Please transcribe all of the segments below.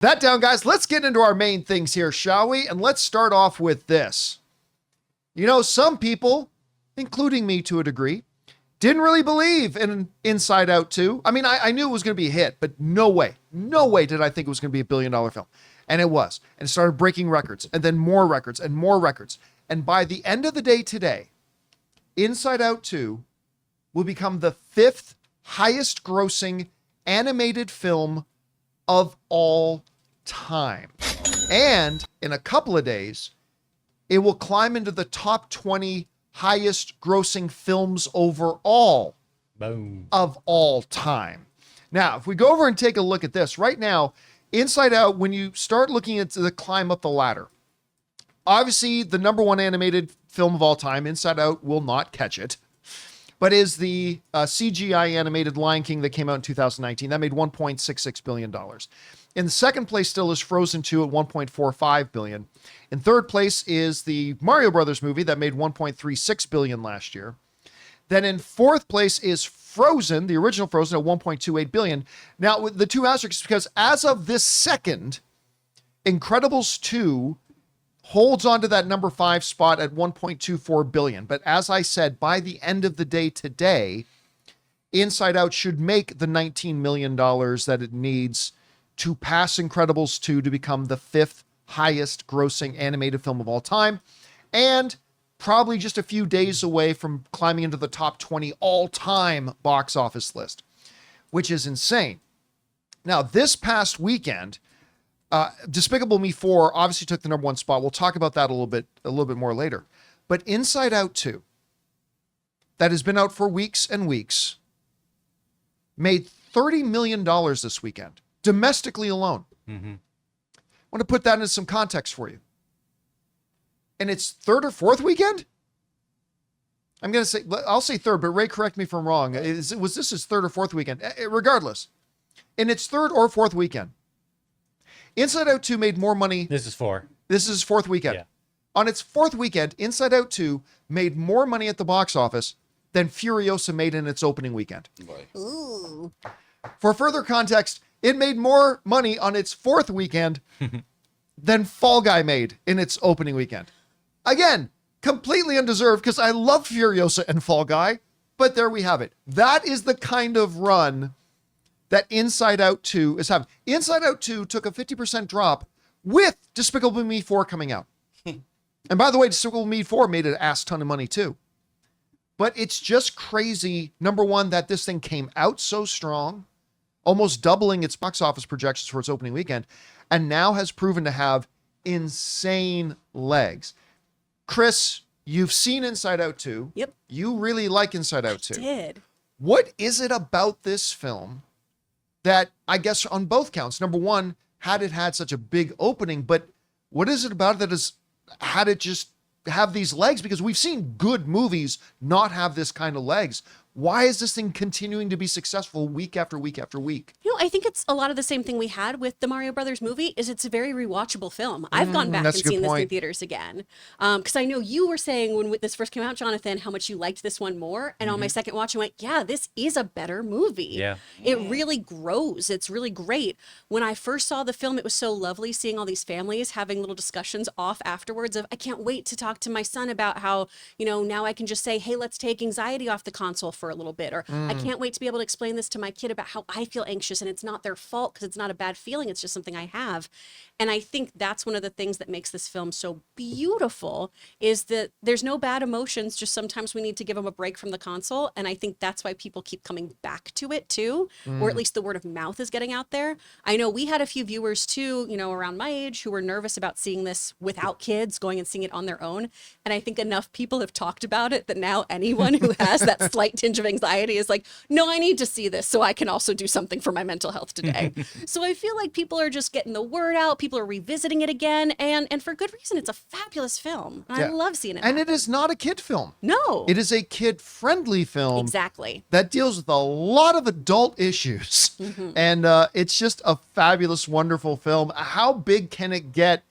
That down, guys, let's get into our main things here, shall we? And let's start off with this. You know, some people, including me to a degree, didn't really believe in Inside Out 2. I mean, I knew it was going to be a hit, but no way did I think it was going to be $1 billion film. And it was. And it started breaking records, and then more records, and more records. And by the end of the day today, Inside Out 2 will become the 5th highest grossing animated film of all time. And in a couple of days, it will climb into the top 20 highest grossing films overall. Boom. Of all time. Now, if we go over and take a look at this right now, Inside Out, when you start looking at the climb up the ladder, obviously the number one animated film of all time, Inside Out, will not catch it, but is the CGI animated Lion King that came out in 2019. That made $1.66 billion. In the second place still is Frozen 2 at $1.45 billion. In third place is the Mario Brothers movie that made $1.36 billion last year. Then in fourth place is Frozen, the original Frozen, at $1.28 billion. Now, with the two asterisks, because as of this second, Incredibles 2 holds on to that number 5 spot at $1.24 billion. But as I said, by the end of the day today, Inside Out should make the $19 million that it needs to pass Incredibles 2 to become the 5th highest grossing animated film of all time, and probably just a few days away from climbing into the top 20 all-time box office list, which is insane. Now, this past weekend, Despicable Me 4 obviously took the number 1 spot. We'll talk about that a little bit more later. But Inside Out 2, that has been out for weeks and weeks, made $30 million this weekend, domestically alone. Mm-hmm. I want to put that into some context for you. And it's third or fourth weekend? I'll say third, but Ray, correct me if I'm wrong. Was this his third or fourth weekend? Regardless, in its third or fourth weekend, Inside Out 2 made more money. This is his fourth weekend. Yeah. On its fourth weekend, Inside Out 2 made more money at the box office than Furiosa made in its opening weekend. Boy. Ooh. For further context, it made more money on its fourth weekend than Fall Guy made in its opening weekend. Again, completely undeserved because I love Furiosa and Fall Guy, but there we have it. That is the kind of run that Inside Out 2 is having. Inside Out 2 took a 50% drop with Despicable Me 4 coming out. And by the way, Despicable Me 4 made an ass ton of money too. But it's just crazy, number one, that this thing came out so strong, almost doubling its box office projections for its opening weekend, and now has proven to have insane legs. Chris, you've seen Inside Out 2. Yep. You really like Inside Out 2. Did. What is it about this film that, I guess on both counts, number one, had it had such a big opening, but what is it about it that has had it just have these legs? Because we've seen good movies not have this kind of legs. Why is this thing continuing to be successful week after week after week? You know, I think it's a lot of the same thing we had with the Mario Brothers movie. Is it's a very rewatchable film. I've gone back and seen this in theaters again. Because I know you were saying when this first came out, Jonathan, how much you liked this one more. And on my second watch, I went, yeah, this is a better movie. Yeah. It really grows. It's really great. When I first saw the film, it was so lovely seeing all these families having little discussions off afterwards of, I can't wait to talk to my son about how, you know, now I can just say, hey, let's take anxiety off the console for a little bit. Or I can't wait to be able to explain this to my kid about how I feel anxious and it's not their fault because it's not a bad feeling. It's just something I have. And I think that's one of the things that makes this film so beautiful is that there's no bad emotions. Just sometimes we need to give them a break from the console. And I think that's why people keep coming back to it too, or at least the word of mouth is getting out there. I know we had a few viewers too, you know, around my age who were nervous about seeing this without kids, going and seeing it on their own. And I think enough people have talked about it that now anyone who has that slight tinge of anxiety is like, no, I need to see this so I can also do something for my mental health today. So I feel like people are just getting the word out. People are revisiting it again. And for good reason. It's a fabulous film. I love seeing it. And it is not a kid film. No. It is a kid-friendly film. Exactly. That deals with a lot of adult issues. And it's just a fabulous, wonderful film. How big can it get?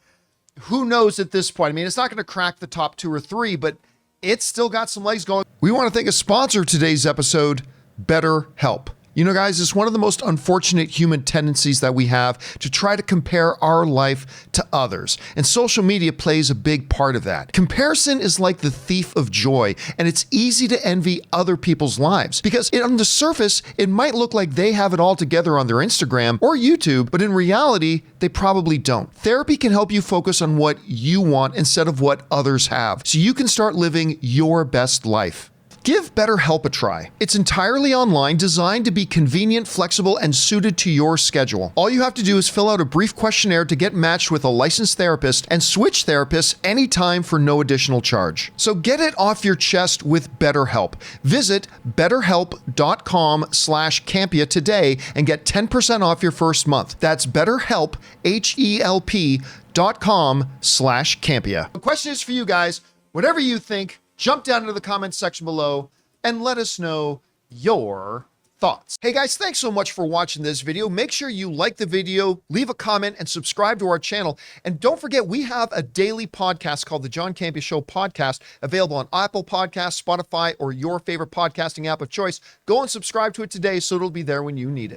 Who knows at this point? I mean, it's not going to crack the top 2 or 3, but it's still got some legs going. We want to thank a sponsor of today's episode, BetterHelp. You know, guys, it's one of the most unfortunate human tendencies that we have to try to compare our life to others. And social media plays a big part of that. Comparison is like the thief of joy, and it's easy to envy other people's lives because on the surface, it might look like they have it all together on their Instagram or YouTube, but in reality, they probably don't. Therapy can help you focus on what you want instead of what others have, so you can start living your best life. Give BetterHelp a try. It's entirely online, designed to be convenient, flexible, and suited to your schedule. All you have to do is fill out a brief questionnaire to get matched with a licensed therapist and switch therapists anytime for no additional charge. So get it off your chest with BetterHelp. Visit betterhelp.com/Campea today and get 10% off your first month. That's BetterHelp, HELP.com/Campea. The question is for you guys, whatever you think, jump down into the comments section below and let us know your thoughts. Hey guys, thanks so much for watching this video. Make sure you like the video, leave a comment, and subscribe to our channel. And don't forget, we have a daily podcast called the John Campea Show podcast, available on Apple Podcasts, Spotify, or your favorite podcasting app of choice. Go and subscribe to it today so it'll be there when you need it.